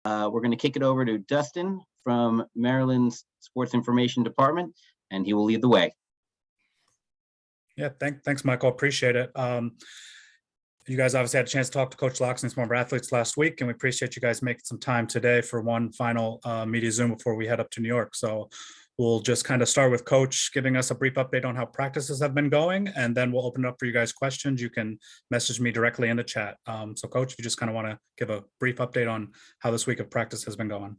We're going to kick it over to Dustin from Maryland's Sports Information Department, and he will lead the way. Yeah, thanks, Michael. Appreciate it. You guys obviously had a chance to talk to Coach Locksley and some of our athletes last week, and we appreciate you guys making some time today for one final media Zoom before we head up to New York. So we'll just kind of start with Coach giving us a brief update on how practices have been going, and then we'll open it up for you guys' questions. You can message me directly in the chat. So Coach, if you just kind of want to give a brief update on how this week of practice has been going.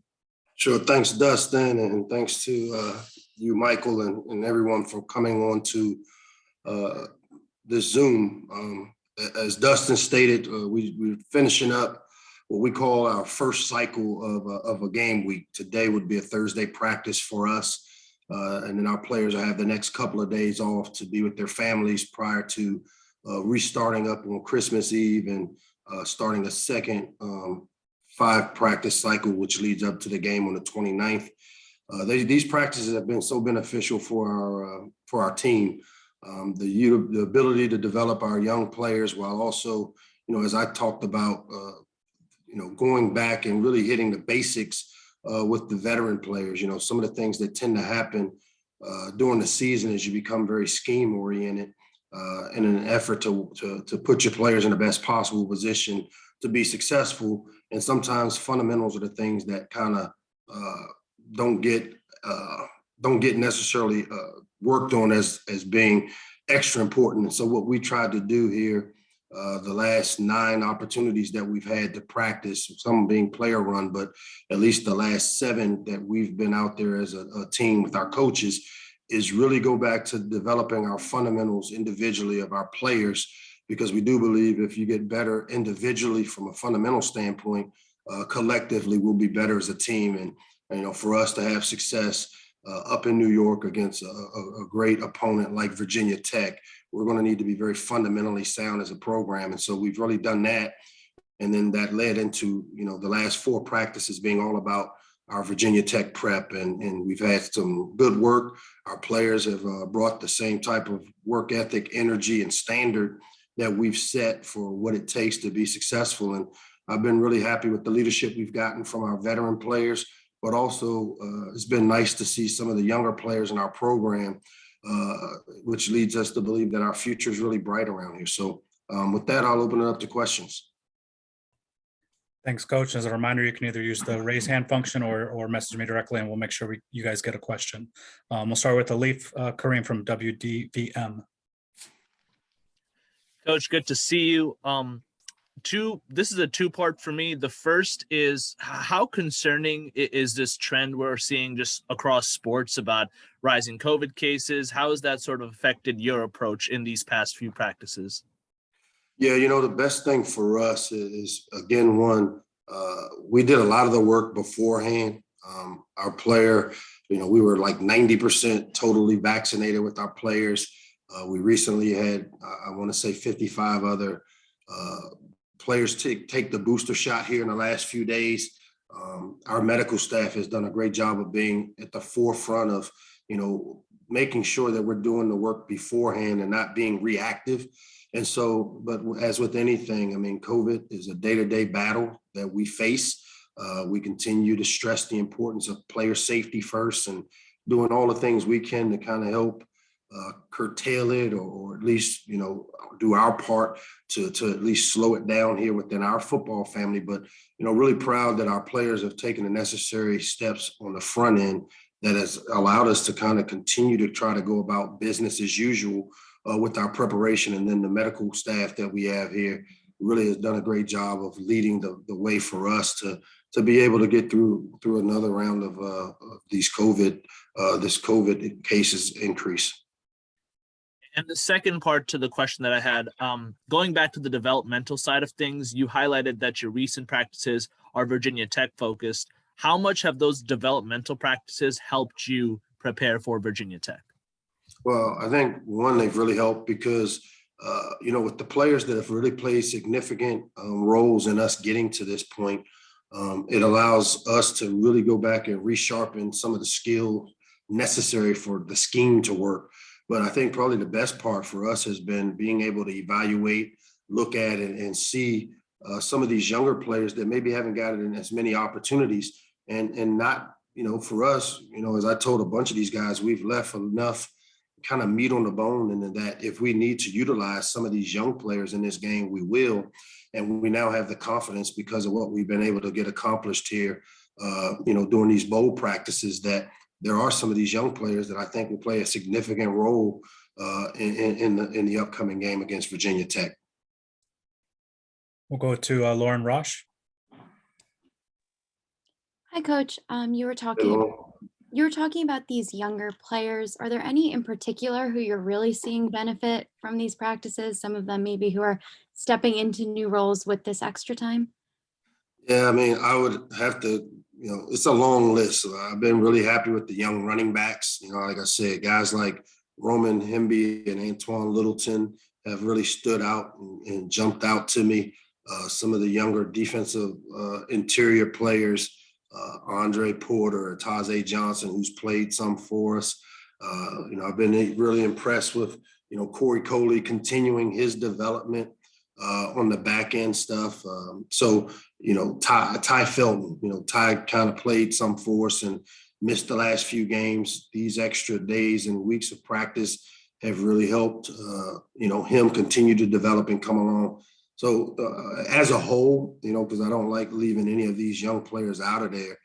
Sure. Thanks, Dustin, and thanks to you, Michael, and everyone for coming on to this Zoom. As Dustin stated, we're finishing up what we call our first cycle of a game week. Today would be a Thursday practice for us, and then our players will have the next couple of days off to be with their families prior to restarting up on Christmas Eve and starting a second 5 practice cycle, which leads up to the game on the 29th. These practices have been so beneficial for our team. The ability to develop our young players while also, as I talked about, going back and really hitting the basics with the veteran players. Some of the things that tend to happen during the season is you become very scheme oriented in an effort to put your players in the best possible position to be successful. And sometimes fundamentals are the things that kind of don't get necessarily worked on as being extra important. And so what we tried to do here, the last 9 opportunities that we've had to practice, some being player run, but at least the last 7 that we've been out there as a team with our coaches, is really go back to developing our fundamentals individually of our players, because we do believe if you get better individually from a fundamental standpoint, collectively we'll be better as a team. And for us to have success up in New York against a great opponent like Virginia Tech, we're going to need to be very fundamentally sound as a program. And so we've really done that. And then that led into, the last 4 practices being all about our Virginia Tech prep. And we've had some good work. Our players have brought the same type of work ethic, energy, and standard that we've set for what it takes to be successful. And I've been really happy with the leadership we've gotten from our veteran players, but also it's been nice to see some of the younger players in our program, which leads us to believe that our future is really bright around here. So with that, I'll open it up to questions. Thanks, Coach. As a reminder, you can either use the raise hand function or message me directly, and we'll make sure you guys get a question. We'll start with Alif Kareem from WDVM. Coach, good to see you. This is a 2-part for me. The first is, how concerning is this trend we're seeing just across sports about rising COVID cases? How has that sort of affected your approach in these past few practices? Yeah, the best thing for us is again, we did a lot of the work beforehand. Our player, we were like 90% totally vaccinated with our players. We recently had, I want to say 55 other players take the booster shot here in the last few days. Our medical staff has done a great job of being at the forefront of, making sure that we're doing the work beforehand and not being reactive. And so, but as with anything, COVID is a day-to-day battle that we face. We continue to stress the importance of player safety first and doing all the things we can to kind of help curtail it or at least, do our part to at least slow it down here within our football family. But, really proud that our players have taken the necessary steps on the front end that has allowed us to kind of continue to try to go about business as usual with our preparation. And then the medical staff that we have here really has done a great job of leading the way for us to be able to get through another round of these COVID cases increase. And the second part to the question that I had, going back to the developmental side of things, you highlighted that your recent practices are Virginia Tech focused. How much have those developmental practices helped you prepare for Virginia Tech? Well, I think they've really helped because, with the players that have really played significant roles in us getting to this point, it allows us to really go back and resharpen some of the skills necessary for the scheme to work. But I think probably the best part for us has been being able to evaluate, look at it, and see some of these younger players that maybe haven't gotten as many opportunities, and not, for us, as I told a bunch of these guys, we've left enough kind of meat on the bone, and that if we need to utilize some of these young players in this game, we will. And we now have the confidence because of what we've been able to get accomplished here, during these bowl practices, that there are some of these young players that I think will play a significant role in the upcoming game against Virginia Tech. We'll go to Lauren Rosh. Hi, Coach. You were talking about these younger players. Are there any in particular who you're really seeing benefit from these practices? Some of them maybe who are stepping into new roles with this extra time? Yeah, I mean, I would have to, it's a long list. I've been really happy with the young running backs. Like I said, guys like Roman Hemby and Antoine Littleton have really stood out and jumped out to me. Some of the younger defensive interior players, Andre Porter, Tajay Johnson, who's played some for us. I've been really impressed with, Corey Coley continuing his development on the back end stuff. Ty Felton, Ty kind of played some for us and missed the last few games. These extra days and weeks of practice have really helped, him continue to develop and come along. So as a whole, because I don't like leaving any of these young players out of there,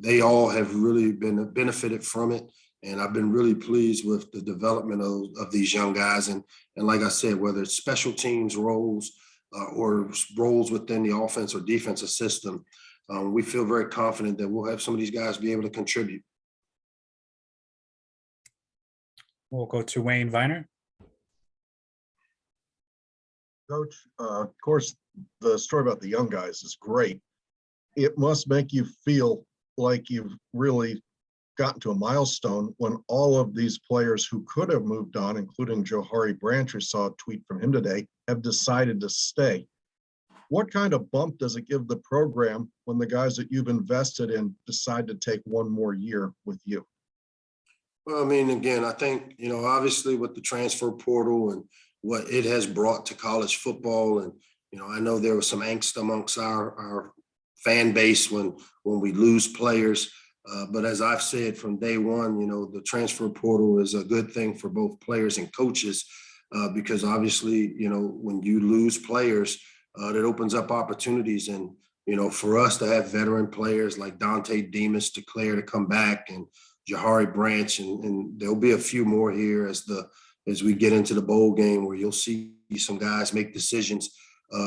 they all have really been benefited from it. And I've been really pleased with the development of these young guys. And like I said, whether it's special teams roles or roles within the offense or defensive system, we feel very confident that we'll have some of these guys be able to contribute. We'll go to Wayne Viner. Coach, of course, the story about the young guys is great. It must make you feel like you've really gotten to a milestone when all of these players who could have moved on, including Johari Branch, who saw a tweet from him today, have decided to stay. What kind of bump does it give the program when the guys that you've invested in decide to take one more year with you? Well, I mean, again, I think, obviously with the transfer portal and what it has brought to college football. And, I know there was some angst amongst our fan base when we lose players. But as I've said from day one, the transfer portal is a good thing for both players and coaches because obviously, when you lose players, that opens up opportunities. And, for us to have veteran players like Dante Demas declare to come back and Johari Branch, and there'll be a few more here as we get into the bowl game where you'll see some guys make decisions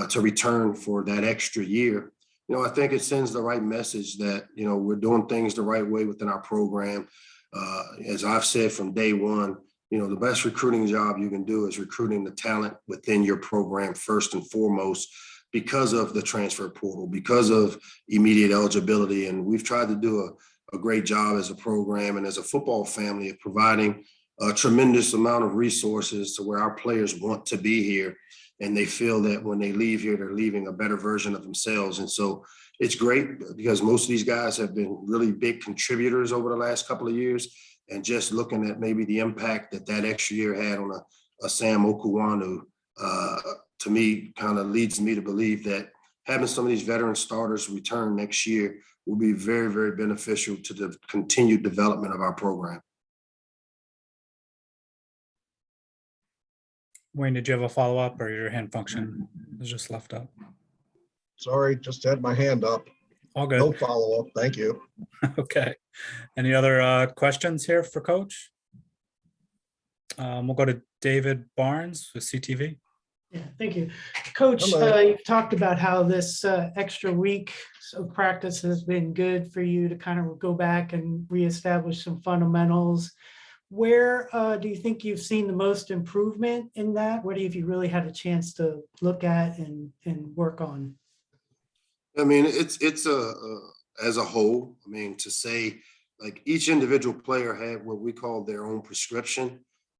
to return for that extra year. I think it sends the right message that, we're doing things the right way within our program. As I've said from day one, the best recruiting job you can do is recruiting the talent within your program first and foremost because of the transfer portal, because of immediate eligibility. And we've tried to do a great job as a program and as a football family of providing a tremendous amount of resources to where our players want to be here. And they feel that when they leave here, they're leaving a better version of themselves. And so it's great because most of these guys have been really big contributors over the last couple of years. And just looking at maybe the impact that extra year had on a Sam Okuwanu, to me, kind of leads me to believe that having some of these veteran starters return next year will be very, very beneficial to the continued development of our program. Wayne, did you have a follow-up or your hand function was just left up? Sorry, just had my hand up. All good. No follow-up. Thank you. Okay. Any other questions here for Coach? We'll go to David Barnes with CTV. Yeah, thank you. Coach, you've talked about how this extra week of practice has been good for you to kind of go back and reestablish some fundamentals. Where do you think you've seen the most improvement in that? What have you really had a chance to look at and work on? I mean, it's as a whole, I mean, to say like each individual player had what we call their own prescription.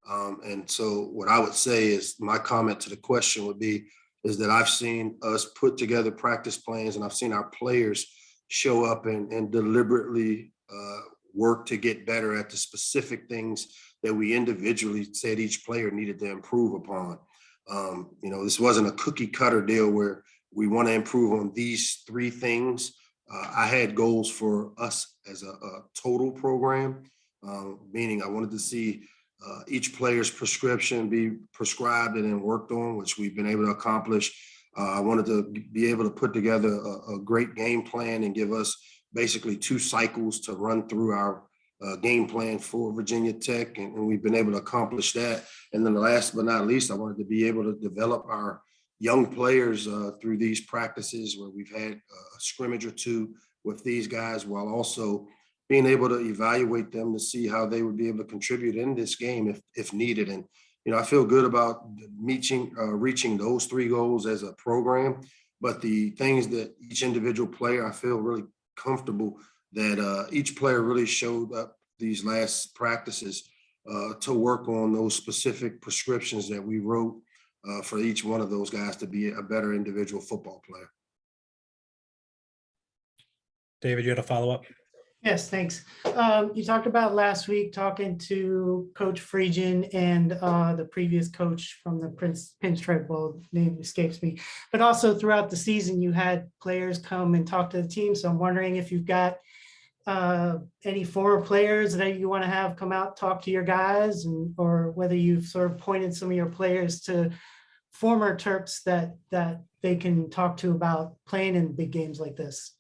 And so what I would say is my comment to the question would be, is that I've seen us put together practice plans and I've seen our players show up and deliberately work to get better at the specific things that we individually said each player needed to improve upon. This wasn't a cookie cutter deal where we want to improve on these three things. I had goals for us as a total program, meaning I wanted to see each player's prescription be prescribed and then worked on, which we've been able to accomplish. I wanted to be able to put together a great game plan and give us basically 2 cycles to run through our game plan for Virginia Tech, and we've been able to accomplish that. And then last but not least, I wanted to be able to develop our young players through these practices where we've had a scrimmage or 2 with these guys, while also being able to evaluate them to see how they would be able to contribute in this game if needed. And, you know, I feel good about reaching those 3 goals as a program, but the things that each individual player, I feel really comfortable that each player really showed up these last practices to work on those specific prescriptions that we wrote for each one of those guys to be a better individual football player. David, you had a follow-up? Yes, thanks. You talked about last week talking to Coach Friedgen and the previous coach from the Pinstripe Bowl, name escapes me, but also throughout the season, you had players come and talk to the team. So I'm wondering if you've got any former players that you want to have come out, talk to your guys, and or whether you've sort of pointed some of your players to former Terps that they can talk to about playing in big games like this.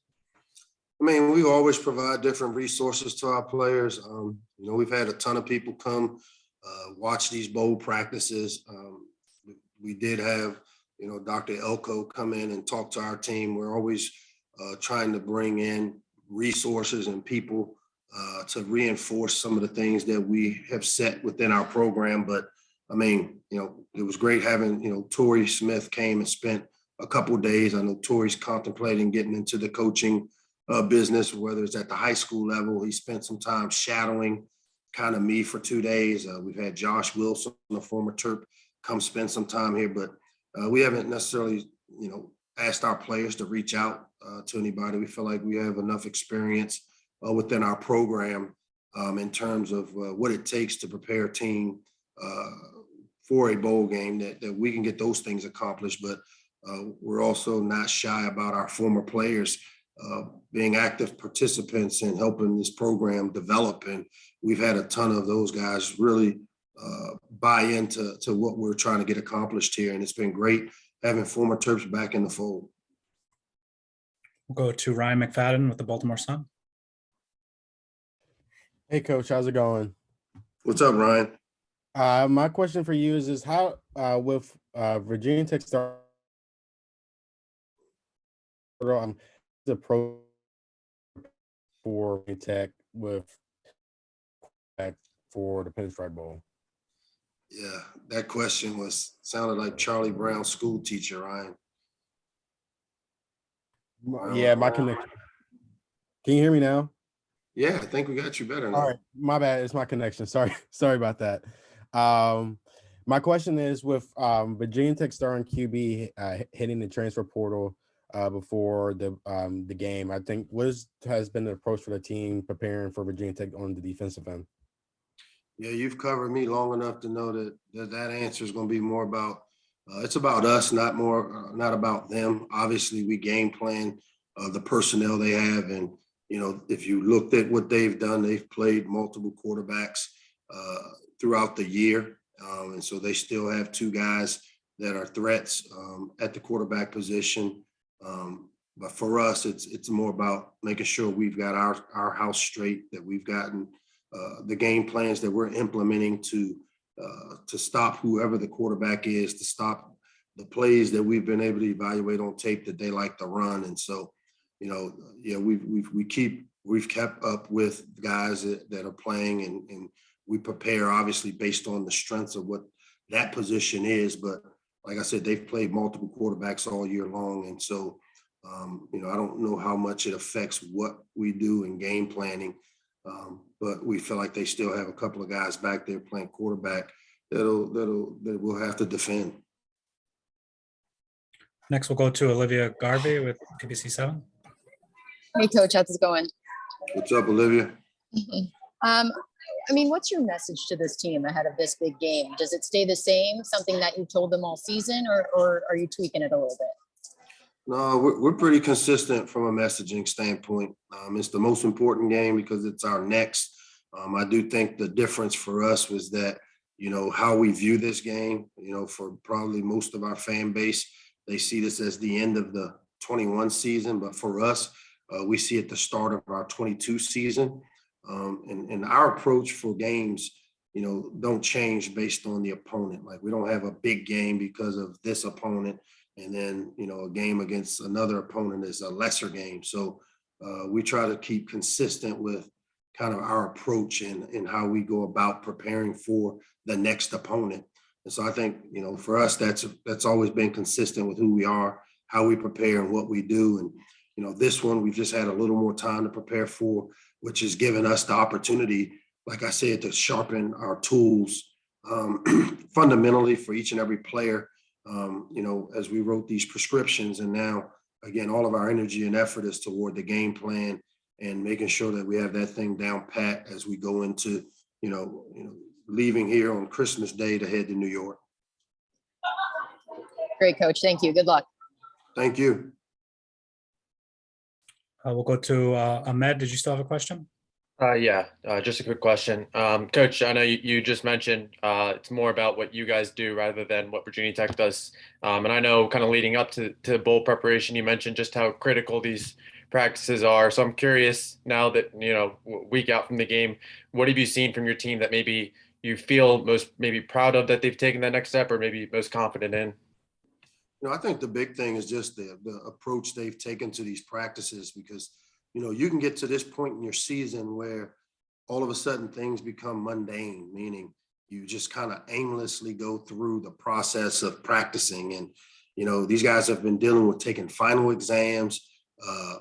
I mean, we always provide different resources to our players. You know, we've had a ton of people come watch these bowl practices. We did have, you know, Dr. Elko come in and talk to our team. We're always trying to bring in resources and people to reinforce some of the things that we have set within our program. But I mean, you know, it was great having, you know, Torrey Smith came and spent a couple of days. I know Torrey's contemplating getting into the coaching business, whether it's at the high school level. He spent some time shadowing kind of me for 2 days. We've had Josh Wilson, a former Terp, come spend some time here, but we haven't necessarily, you know, asked our players to reach out to anybody. We feel like we have enough experience within our program in terms of what it takes to prepare a team for a bowl game that we can get those things accomplished. But we're also not shy about our former players being active participants in helping this program develop. And we've had a ton of those guys really buy into what we're trying to get accomplished here. And it's been great having former Terps back in the fold. We'll go to Ryan McFadden with the Baltimore Sun. Hey, Coach, how's it going? What's up, Ryan? My question for you is how with Virginia Tech start the pro for Virginia Tech with for the Pinstripe Bowl? Yeah, that question sounded like Charlie Brown's school teacher, Ryan. Yeah, my connection. Can you hear me now? Yeah, I think we got you better now. All right, my bad. It's my connection. Sorry about that. My question is with Virginia Tech starting QB hitting the transfer portal before the game. I think what has been the approach for the team preparing for Virginia Tech on the defensive end? Yeah, you've covered me long enough to know that answer is going to be more about it's about us, not about them. Obviously, we game plan the personnel they have, and you know, if you looked at what they've done, they've played multiple quarterbacks throughout the year, and so they still have 2 guys that are threats at the quarterback position. But for us, it's more about making sure we've got our house straight, that we've gotten the game plans that we're implementing to stop whoever the quarterback is, to stop the plays that we've been able to evaluate on tape that they like to run. And so, you know, yeah, we've kept up with guys that are playing, and we prepare obviously based on the strengths of what that position is. But like I said, they've played multiple quarterbacks all year long. And so, you know, I don't know how much it affects what we do in game planning. But we feel like they still have a couple of guys back there playing quarterback that we'll have to defend. Next, we'll go to Olivia Garvey with PBC7. Hey, Coach, how's it going? What's up, Olivia? I mean, what's your message to this team ahead of this big game? Does it stay the same, something that you told them all season, or are you tweaking it a little bit? No, we're pretty consistent from a messaging standpoint. It's the most important game because it's our next. I do think the difference for us was that, how we view this game, for probably most of our fan base, they see this as the end of the 21 season. But for us, we see it the start of our 22 season. And our approach for games, don't change based on the opponent. Like we don't have a big game because of this opponent. And then, a game against another opponent is a lesser game. So we try to keep consistent with kind of our approach and how we go about preparing for the next opponent. And so I think, for us, that's always been consistent with who we are, how we prepare and what we do. And, this one, we've just had a little more time to prepare for, which has given us the opportunity, like I said, to sharpen our tools fundamentally for each and every player. As we wrote these prescriptions, and now again, all of our energy and effort is toward the game plan and making sure that we have that thing down pat as we go into, leaving here on Christmas Day to head to New York. Great, coach. Thank you. Good luck. Thank you. We'll go to Ahmed. Did you still have a question? Just a quick question. Coach, I know you just mentioned it's more about what you guys do rather than what Virginia Tech does. And I know kind of leading up to bowl preparation, you mentioned just how critical these practices are. So I'm curious now that, week out from the game, what have you seen from your team that maybe you feel most maybe proud of that they've taken that next step or maybe most confident in? I think the big thing is just the approach they've taken to these practices because you can get to this point in your season where all of a sudden things become mundane, meaning you just kind of aimlessly go through the process of practicing. And, these guys have been dealing with taking final exams,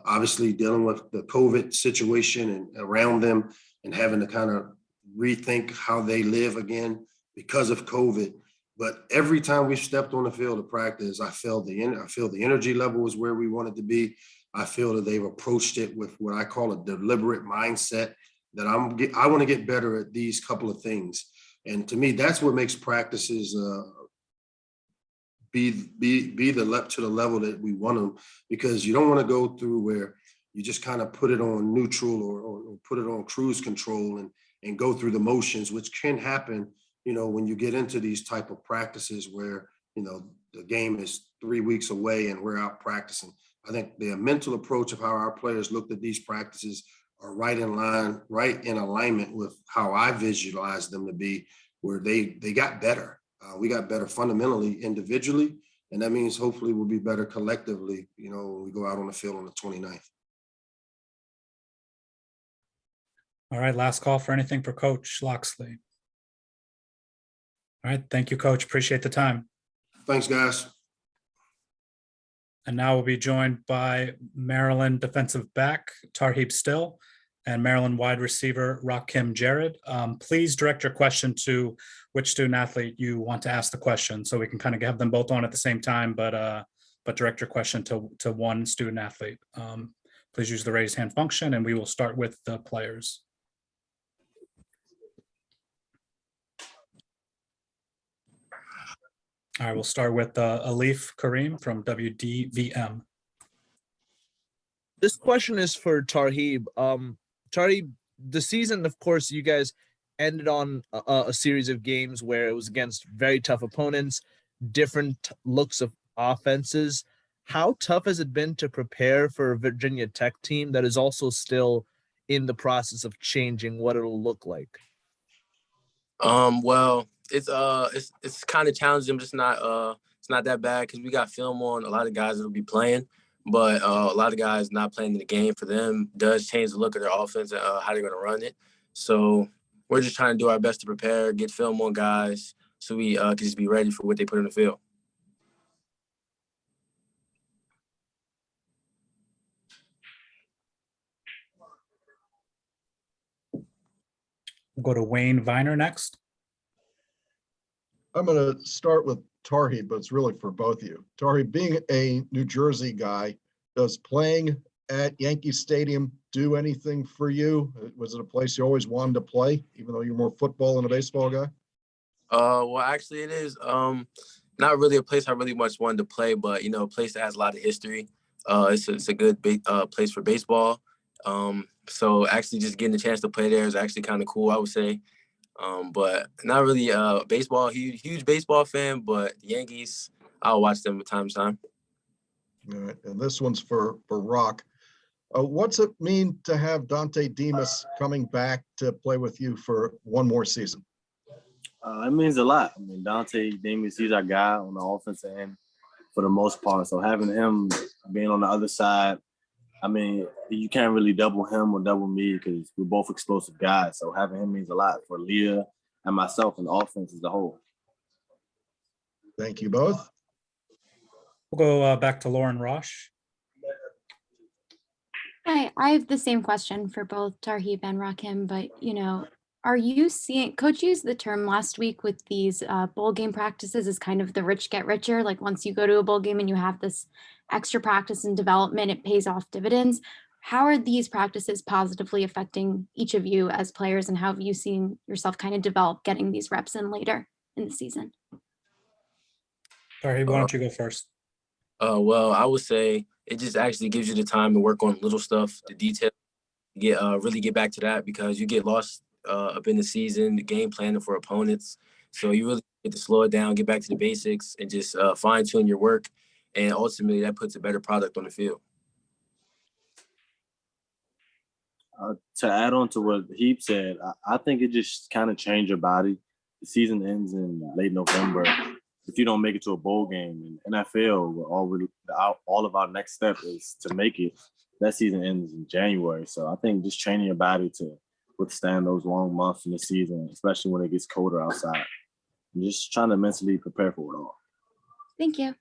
obviously dealing with the COVID situation and around them and having to kind of rethink how they live again because of COVID. But every time we stepped on the field of practice, I feel the energy level is where we wanted to be. I feel that they've approached it with what I call a deliberate mindset that I want to get better at these couple of things. And to me, that's what makes practices be to the level that we want them, because you don't want to go through where you just kind of put it on neutral or put it on cruise control and go through the motions, which can happen, when you get into these type of practices where, the game is 3 weeks away and we're out practicing. I think the mental approach of how our players looked at these practices are right in line, right in alignment with how I visualized them to be, where they got better. We got better fundamentally, individually, and that means hopefully we'll be better collectively, when we go out on the field on the 29th. All right, last call for anything for Coach Locksley. All right, thank you, Coach. Appreciate the time. Thanks, guys. And now we'll be joined by Maryland defensive back Tarheeb Still and Maryland wide receiver Rakim Jarrett. Please direct your question to which student athlete you want to ask the question, so we can kind of have them both on at the same time, but direct your question to one student athlete. Please use the raise hand function, and we will start with the players. All right, we'll start with Alif Kareem from WDVM. This question is for Tarheeb. Tarheeb, the season, of course, you guys ended on a series of games where it was against very tough opponents, different looks of offenses. How tough has it been to prepare for a Virginia Tech team that is also still in the process of changing what it'll look like? Well, it's kind of challenging, but it's not that bad because we got film on a lot of guys that'll be playing, but a lot of guys not playing in the game for them does change the look of their offense and how they're going to run it. So we're just trying to do our best to prepare, get film on guys so we can just be ready for what they put in the field. We'll go to Wayne Viner next. I'm going to start with Tarheeb, but it's really for both of you. Tarheeb, being a New Jersey guy, does playing at Yankee Stadium do anything for you? Was it a place you always wanted to play, even though you're more football than a baseball guy? Well, actually, it is not really a place I really much wanted to play, but a place that has a lot of history. It's a good place for baseball. So actually just getting the chance to play there is actually kind of cool, I would say. But not really baseball, huge baseball fan, but the Yankees, I'll watch them from time to time. All right, and this one's for Rock. What's it mean to have Dante Demas coming back to play with you for one more season? It means a lot. I mean, Dante Demas, he's our guy on the offensive end for the most part. So having him being on the other side, I mean, you can't really double him or double me because we're both explosive guys. So having him means a lot for Leah and myself and the offense as a whole. Thank you both. We'll go back to Lauren Rosh. Hi, I have the same question for both Tarheeb and Rakim, but are you seeing, Coach used the term last week with these bowl game practices as kind of the rich get richer. Like once you go to a bowl game and you have this extra practice and development, it pays off dividends. How are these practices positively affecting each of you as players, and how have you seen yourself kind of develop getting these reps in later in the season? Tarheeb, why don't you go first? Well, I would say it just actually gives you the time to work on little stuff, the detail, really get back to that, because you get lost up in the season, the game planning for opponents. So you really get to slow it down, get back to the basics, and just fine tune your work. And ultimately, that puts a better product on the field. To add on to what Heap said, I think it just kind of changed your body. The season ends in late November. If you don't make it to a bowl game in NFL, all of our next step is to make it. That season ends in January. So I think just training your body to withstand those long months in the season, especially when it gets colder outside. And just trying to mentally prepare for it all. Thank you.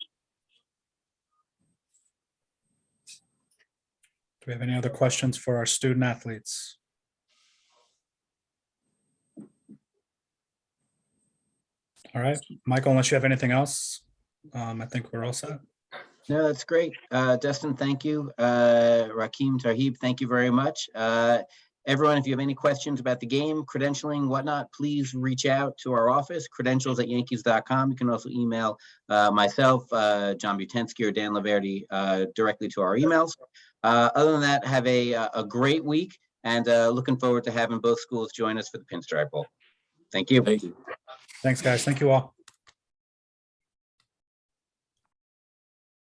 Do we have any other questions for our student athletes? All right, Michael, unless you have anything else, I think we're all set. No, that's great. Dustin, thank you. Rakim, Tarheeb, thank you very much. Everyone, if you have any questions about the game, credentialing, whatnot, please reach out to our office, credentials@yankees.com. You can also email myself, John Butensky, or Dan Laverdi directly to our emails. Other than that, have a great week, and looking forward to having both schools join us for the Pinstripe Bowl. Thank you. Thank you. Thanks, guys. Thank you all.